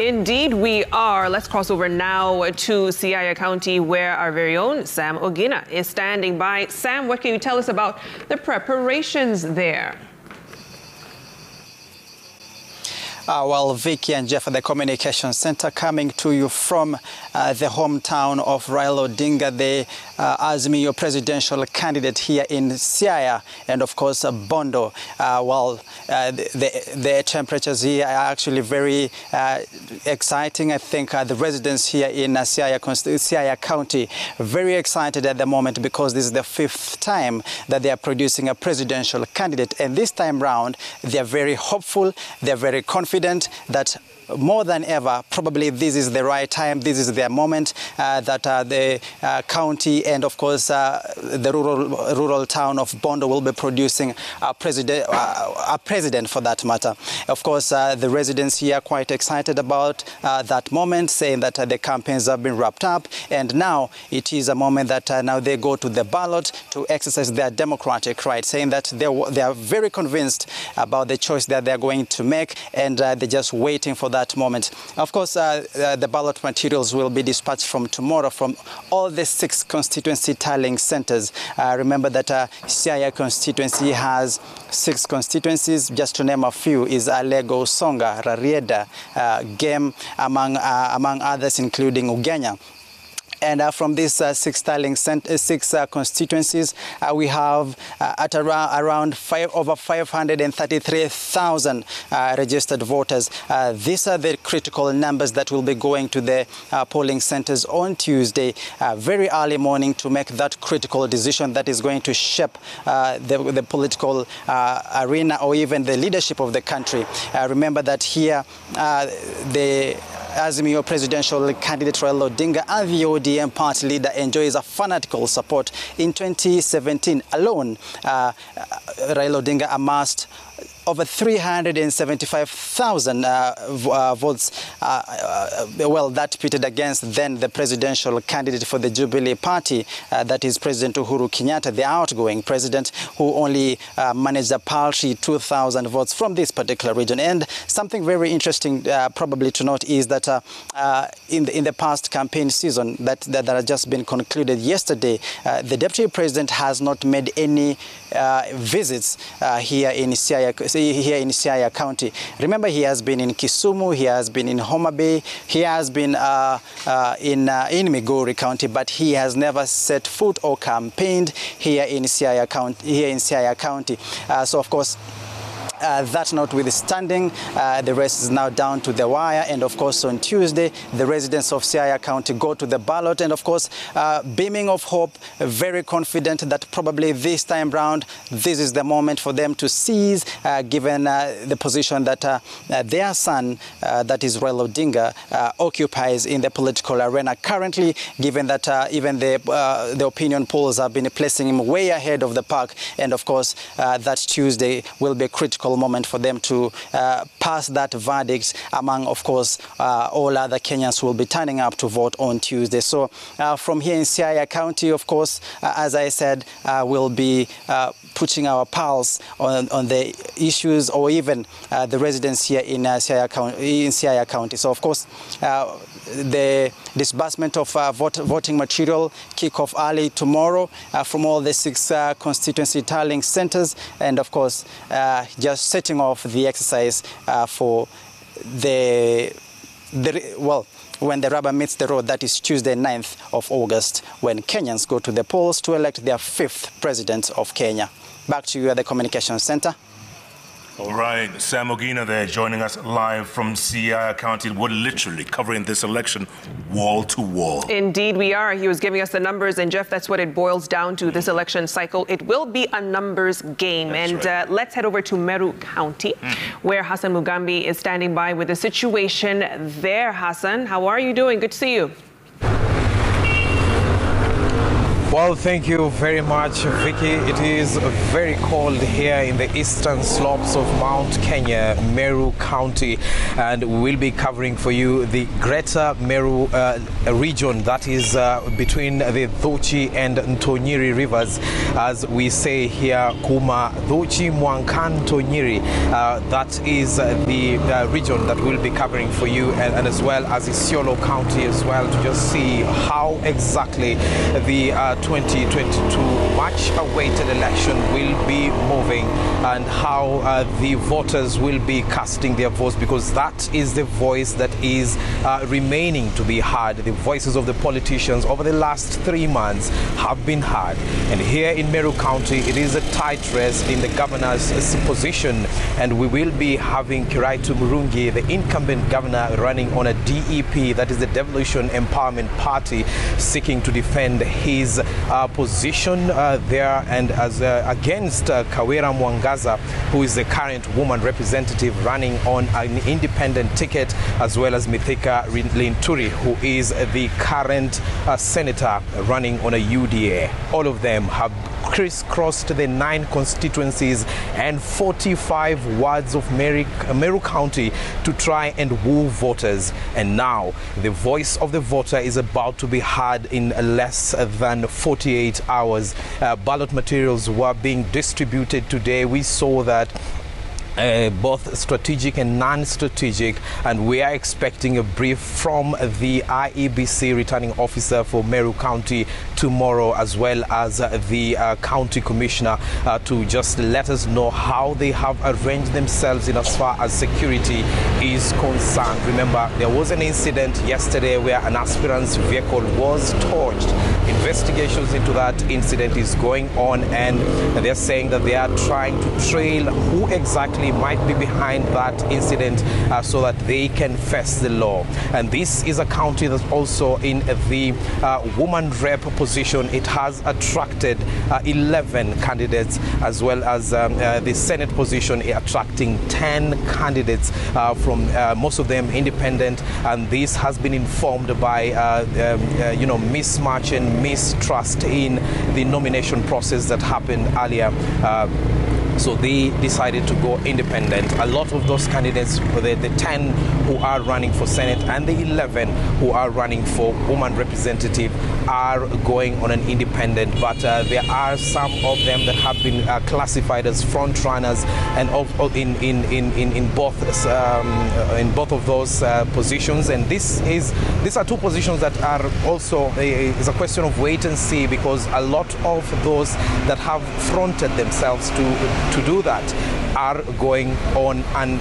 Indeed, we are. Let's cross over now to Siaya County, where our very own Sam Ogina is standing by. Sam, what can you tell us about the preparations there? Well, Vicky and Jeff at the Communication Center coming to you from the hometown of Raila Odinga, the Azimio presidential candidate here in Siaya and, of course, Bondo. The temperatures here are actually very exciting. I think the residents here in Siaya County very excited at the moment because this is the 5th time that they are producing a presidential candidate. And this time round, they are very hopeful, they are very confident that more than ever, probably this is the right time, this is their moment, that the county and, of course, the rural town of Bondo will be producing a president for that matter. Of course, the residents here are quite excited about that moment, saying that the campaigns have been wrapped up, and now it is a moment that now they go to the ballot to exercise their democratic right, saying that they are very convinced about the choice that they are going to make, and they're just waiting for that moment. Of course, the ballot materials will be dispatched from tomorrow from all the 6 constituency tallying centers. Remember that Siaya constituency has 6 constituencies. Just to name a few is Alego, Songa, Rarieda, Gem, among others, including Ugenya. And from these 6 constituencies, we have at around over 533,000 registered voters. These are the critical numbers that will be going to the polling centers on Tuesday, very early morning, to make that critical decision that is going to shape the political arena or even the leadership of the country. Remember that here the Azimio presidential candidate Raila Odinga and the ODM party leader enjoys a fanatical support. In 2017 alone, Raila Odinga amassed over 375,000 votes, that pitted against then the presidential candidate for the Jubilee Party, that is President Uhuru Kenyatta, the outgoing president, who only managed a paltry 2,000 votes from this particular region. And something very interesting probably to note is that in the past campaign season that has just been concluded yesterday, the deputy president has not made any visits here in Siaya County. Remember, he has been in Kisumu, he has been in Homa Bay, he has been in Migori County, but he has never set foot or campaigned here in Siaya County. So, of course, that notwithstanding, the race is now down to the wire, and of course on Tuesday the residents of Siaya County go to the ballot, and of course beaming of hope, very confident that probably this time round this is the moment for them to seize, given the position that their son, that is Raila Odinga, occupies in the political arena currently, given that even the opinion polls have been placing him way ahead of the pack, and of course that Tuesday will be a critical moment for them to pass that verdict among, of course, all other Kenyans who will be turning up to vote on Tuesday. So from here in Siaya County, of course, as I said, we'll be putting our pulse on the issues, or even the residents here in Siaya County. So, of course, the disbursement of voting material kick off early tomorrow from all the 6 constituency tallying centers, and of course just setting off the exercise for when the rubber meets the road. That is Tuesday, 9th of August, when Kenyans go to the polls to elect their 5th president of Kenya. Back to you at the Communication Center. All right, Sam Ogina there joining us live from Siaya County. We're literally covering this election wall to wall. Indeed we are. He was giving us the numbers, and Jeff, that's what it boils down to, this election cycle. It will be a numbers game. That's right. Let's head over to Meru County, where Hassan Mugambi is standing by with the situation there. Hassan, how are you doing? Good to see you. Well, thank you very much, Vicky. It is very cold here in the eastern slopes of Mount Kenya, Meru County, and we'll be covering for you the greater Meru region that is between the Dhuchi and Ntonyiri rivers. As we say here, Kuma, Dhuchi, Mwankan, Ntonyiri. That is the region that we'll be covering for you, and as well as Isiolo County as well, to just see how exactly the 2022 much-awaited election will be moving and how the voters will be casting their votes, because that is the voice that is remaining to be heard. The voices of the politicians over the last 3 months have been heard. And here in Meru County, it is a tight race in the governor's position, and we will be having Kiraitu Murungi, the incumbent governor, running on a DEP, that is the Devolution Empowerment Party, seeking to defend his position there, and as against Kawira Mwangaza, who is the current woman representative running on an independent ticket, as well as Mithika Linturi, who is the current senator running on a UDA. All of them have crisscrossed the 9 constituencies and 45 wards of Meru County to try and woo voters. And now the voice of the voter is about to be heard in less than 48 hours. Ballot materials were being distributed today. We saw that both strategic and non-strategic, and we are expecting a brief from the IEBC returning officer for Meru County tomorrow, as well as the county commissioner, to just let us know how they have arranged themselves in as far as security is concerned. Remember, there was an incident yesterday where an aspirant's vehicle was torched. Investigations into that incident is going on, and they're saying that they are trying to trail who exactly might be behind that incident so that they can face the law. And this is a county that's also in the woman rep position. It has attracted 11 candidates, as well as the Senate position attracting 10 candidates from most of them independent, and this has been informed by mismatch and mistrust in the nomination process that happened earlier. So they decided to go independent. A lot of those candidates, the 10 who are running for Senate and the 11 who are running for woman representative, are going on an independent. But there are some of them that have been classified as front runners, and in both of those positions. And these are 2 positions that are also is a question of wait and see, because a lot of those that have fronted themselves to do that are going on and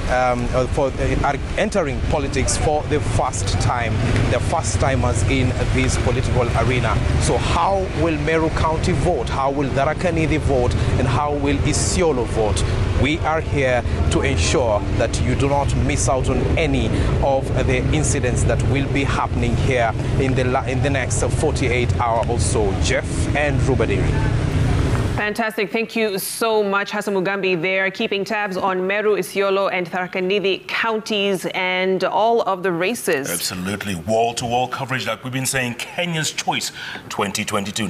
are entering politics for the first time. They're first timers in this political arena. So how will Meru County vote? How will Tharaka Nithi vote? And how will Isiolo vote? We are here to ensure that you do not miss out on any of the incidents that will be happening here in the next 48 hours or so. Jeff and Rubadiri. Fantastic. Thank you so much, Hassan Mugambi there, keeping tabs on Meru, Isiolo and Tharaka Nithi counties and all of the races. Absolutely. Wall-to-wall coverage, like we've been saying, Kenya's Choice 2022.